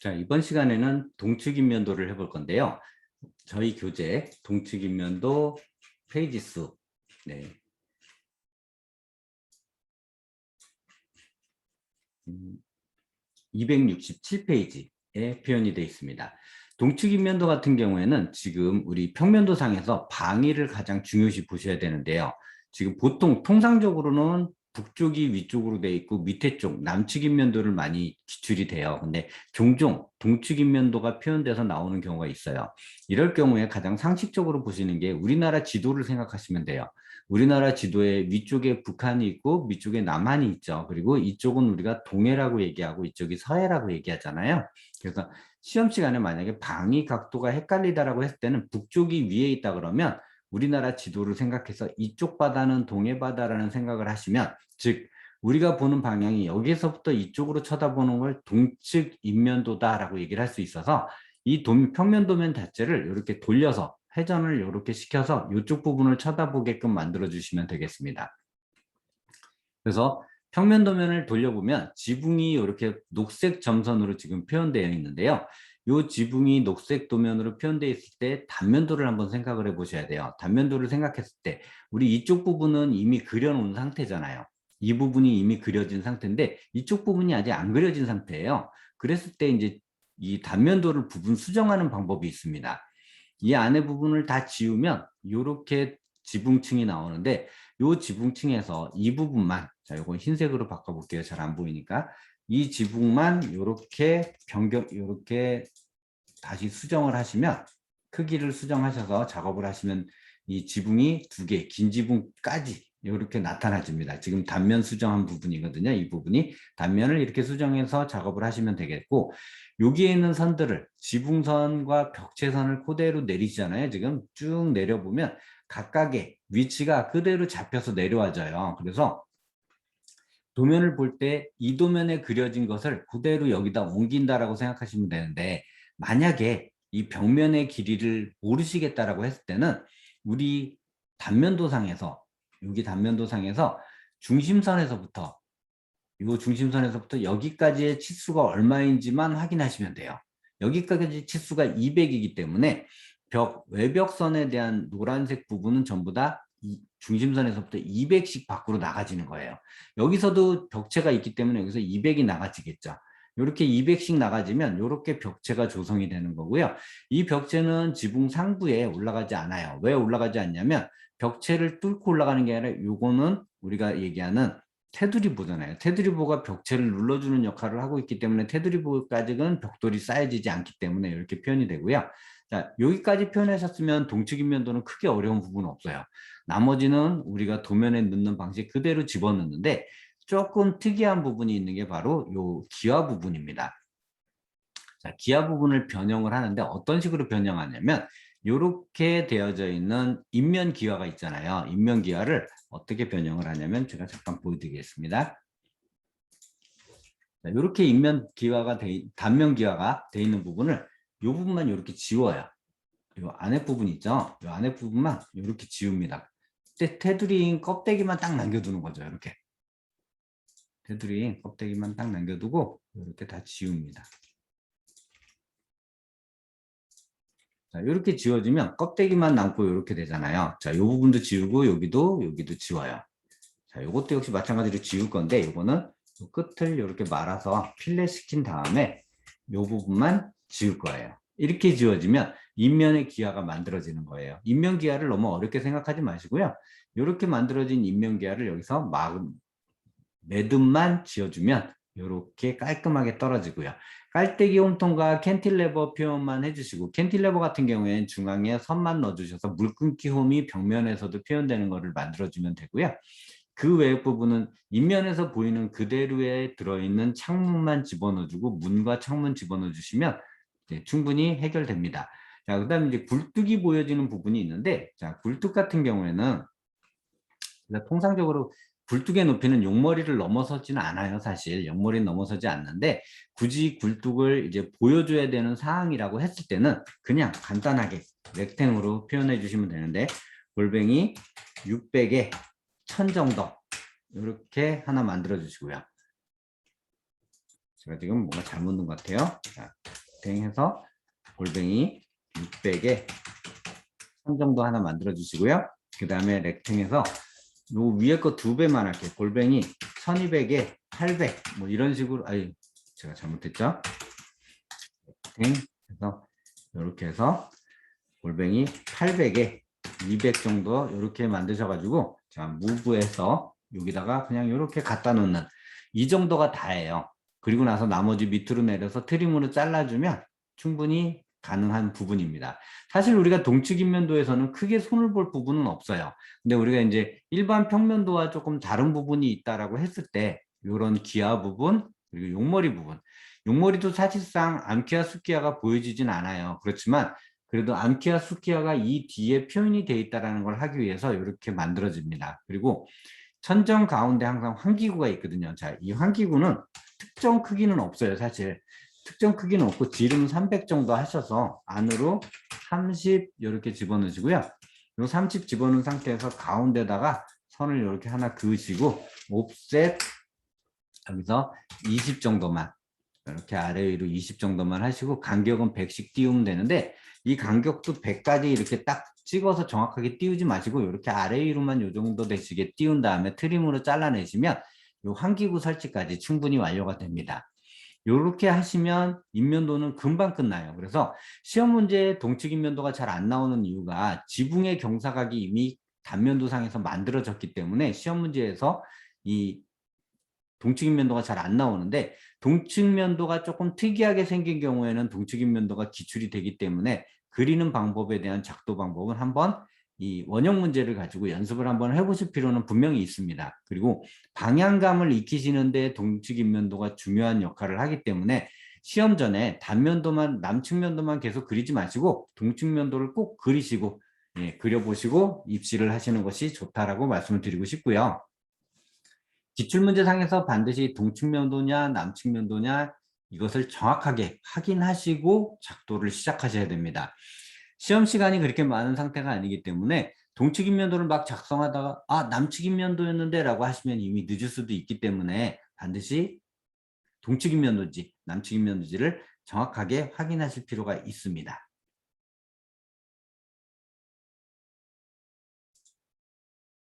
자, 이번 시간에는 동측인면도를 해볼 건데요. 저희 교재 동측인면도 페이지 수, 네. 267페이지에 표현이 되어 있습니다. 동측인면도 같은 경우에는 지금 우리 평면도상에서 방위를 가장 중요시 보셔야 되는데요. 지금 보통 통상적으로는 북쪽이 위쪽으로 되어 있고 밑에 쪽 남측인면도를 많이 기출이 돼요. 근데 종종 동측인면도가 표현돼서 나오는 경우가 있어요. 이럴 경우에 가장 상식적으로 보시는 게 우리나라 지도를 생각하시면 돼요. 우리나라 지도에 위쪽에 북한이 있고 밑쪽에 남한이 있죠. 그리고 이쪽은 우리가 동해라고 얘기하고 이쪽이 서해라고 얘기하잖아요. 그래서 시험 시간에 만약에 방위 각도가 헷갈리다라고 했을 때는 북쪽이 위에 있다 그러면 우리나라 지도를 생각해서 이쪽 바다는 동해 바다라는 생각을 하시면, 즉 우리가 보는 방향이 여기서부터 이쪽으로 쳐다보는 걸 동측 인면도다라고 얘기를 할 수 있어서 이 평면도면 자체를 이렇게 돌려서 회전을 이렇게 시켜서 이쪽 부분을 쳐다보게끔 만들어 주시면 되겠습니다. 그래서 평면도면을 돌려보면 지붕이 이렇게 녹색 점선으로 지금 표현되어 있는데요. 이 지붕이 녹색 도면으로 표현되어 있을 때 단면도를 한번 생각을 해보셔야 돼요. 단면도를 생각했을 때 우리 이쪽 부분은 이미 그려놓은 상태잖아요. 이 부분이 이미 그려진 상태인데 이쪽 부분이 아직 안 그려진 상태예요. 그랬을 때 이제 이 단면도를 부분 수정하는 방법이 있습니다. 이 안에 부분을 다 지우면 이렇게 지붕층이 나오는데 이 지붕층에서 이 부분만, 자 이건 흰색으로 바꿔볼게요. 잘 안 보이니까. 이 지붕만 이렇게 이렇게 다시 수정을 하시면, 크기를 수정하셔서 작업을 하시면 이 지붕이 두 개, 긴 지붕까지 이렇게 나타나집니다. 지금 단면 수정한 부분이거든요. 이 부분이 단면을 이렇게 수정해서 작업을 하시면 되겠고, 여기에 있는 선들을 지붕선과 벽체선을 그대로 내리시잖아요. 지금 쭉 내려보면 각각의 위치가 그대로 잡혀서 내려와져요. 그래서 도면을 볼 때 이 도면에 그려진 것을 그대로 여기다 옮긴다라고 생각하시면 되는데, 만약에 이 벽면의 길이를 모르시겠다라고 했을 때는 우리 단면도상에서, 여기 단면도상에서 중심선에서부터, 이 중심선에서부터 여기까지의 치수가 얼마인지만 확인하시면 돼요. 여기까지 치수가 200이기 때문에 외벽선에 대한 노란색 부분은 전부 다 중심선에서부터 200씩 밖으로 나가지는 거예요. 여기서도 벽체가 있기 때문에 여기서 200이 나가지겠죠. 이렇게 200씩 나가지면 이렇게 벽체가 조성이 되는 거고요. 이 벽체는 지붕 상부에 올라가지 않아요. 왜 올라가지 않냐면 벽체를 뚫고 올라가는 게 아니라 요거는 우리가 얘기하는 테두리보잖아요. 테두리보가 벽체를 눌러주는 역할을 하고 있기 때문에 테두리보까지는 벽돌이 쌓여지지 않기 때문에 이렇게 표현이 되고요. 자, 여기까지 표현하셨으면 동측인면도는 크게 어려운 부분은 없어요. 나머지는 우리가 도면에 넣는 방식 그대로 집어넣는데 조금 특이한 부분이 있는 게 바로 요 기와 부분입니다. 자, 기아 부분을 변형을 하는데 어떤 식으로 변형하냐면 이렇게 되어져 있는 인면 기와가 있잖아요. 인면 기와를 어떻게 변형을 하냐면 제가 잠깐 보여드리겠습니다. 자, 이렇게 단면 기와가 돼 있는 부분을 이 부분만 이렇게 지워요. 이 안에 부분 있죠? 이 안에 부분만 이렇게 지웁니다. 테두리인 껍데기만 딱 남겨두는 거죠. 이렇게 테두리인 껍데기만 딱 남겨두고 이렇게 다 지웁니다. 자, 이렇게 지워지면 껍데기만 남고 이렇게 되잖아요. 자, 이 부분도 지우고 여기도 지워요. 자, 이것도 역시 마찬가지로 지울 건데 이거는 끝을 이렇게 말아서 필렛 시킨 다음에 이 부분만 지울 거예요. 이렇게 지워지면 인면의 기와가 만들어지는 거예요. 인면 기와를 너무 어렵게 생각하지 마시고요. 이렇게 만들어진 인면 기와를 여기서 매듭만 지어주면 이렇게 깔끔하게 떨어지고요. 깔때기 홈통과 캔틸레버 표현만 해주시고, 캔틸레버 같은 경우에는 중앙에 선만 넣어주셔서 물끊기 홈이 벽면에서도 표현되는 것을 만들어주면 되고요. 그 외의 부분은 인면에서 보이는 그대로에 들어있는 창문만 집어넣어주고 문과 창문 집어넣어주시면 충분히 해결됩니다. 자, 그 다음에 이제 굴뚝이 보여지는 부분이 있는데, 자, 굴뚝 같은 경우에는 통상적으로 굴뚝의 높이는 용머리를 넘어서지는 않아요. 사실 용머리는 넘어서지 않는데 굳이 굴뚝을 이제 보여줘야 되는 사항이라고 했을 때는 그냥 간단하게 렉탱으로 표현해 주시면 되는데, 골뱅이 600에 1000 정도 이렇게 하나 만들어 주시고요. 제가 지금 뭔가 잘못 넣은 것 같아요. 자, 땡해서 골뱅이 600에 선 정도 하나 만들어 주시고요. 그 다음에 렉탱에서 요 위에 거 2배만 할게요. 골뱅이 1200에 800 뭐 이런 식으로, 아니 제가 잘못했죠. 렉탱 해서 이렇게 해서 골뱅이 800에 200 정도 이렇게 만드셔가지고 자 무브해서 여기다가 그냥 이렇게 갖다 놓는 이 정도가 다예요. 그리고 나서 나머지 밑으로 내려서 트림으로 잘라주면 충분히 가능한 부분입니다. 사실 우리가 동측인면도에서는 크게 손을 볼 부분은 없어요. 근데 우리가 이제 일반 평면도와 조금 다른 부분이 있다라고 했을 때 이런 기아 부분 그리고 용머리 부분, 용머리도 사실상 암키아 수키아가 보여지진 않아요. 그렇지만 그래도 암키아 수키아가 이 뒤에 표현이 되어 있다는 걸 하기 위해서 이렇게 만들어집니다. 그리고 천정 가운데 항상 환기구가 있거든요. 자, 이 환기구는 특정 크기는 없어요. 사실 특정 크기는 없고 지름 300 정도 하셔서 안으로 30 이렇게 집어넣으시고요. 이 30 집어넣은 상태에서 가운데다가 선을 이렇게 하나 그으시고 옵셋 여기서 20 정도만 이렇게 아래 위로 20 정도만 하시고 간격은 100씩 띄우면 되는데 이 간격도 100까지 이렇게 딱 찍어서 정확하게 띄우지 마시고 이렇게 아래 위로만 이 정도 되시게 띄운 다음에 트림으로 잘라내시면 이 환기구 설치까지 충분히 완료가 됩니다. 이렇게 하시면 인면도는 금방 끝나요. 그래서 시험 문제에 동측 인면도가 잘 안 나오는 이유가 지붕의 경사각이 이미 단면도상에서 만들어졌기 때문에 시험 문제에서 이 동측인면도가 잘 안 나오는데 동측면도가 조금 특이하게 생긴 경우에는 동측인면도가 기출이 되기 때문에 그리는 방법에 대한 작도 방법은 한번 이 원형 문제를 가지고 연습을 한번 해보실 필요는 분명히 있습니다. 그리고 방향감을 익히시는데 동측인면도가 중요한 역할을 하기 때문에 시험 전에 단면도만 남측면도만 계속 그리지 마시고 동측면도를 꼭 그리시고 그려보시고 입시를 하시는 것이 좋다라고 말씀을 드리고 싶고요. 기출문제상에서 반드시 동측면도냐 남측면도냐 이것을 정확하게 확인하시고 작도를 시작하셔야 됩니다. 시험 시간이 그렇게 많은 상태가 아니기 때문에 동측인면도를 막 작성하다가 아 남측인면도였는데 라고 하시면 이미 늦을 수도 있기 때문에 반드시 동측인면도인지 남측인면도인지를 정확하게 확인하실 필요가 있습니다.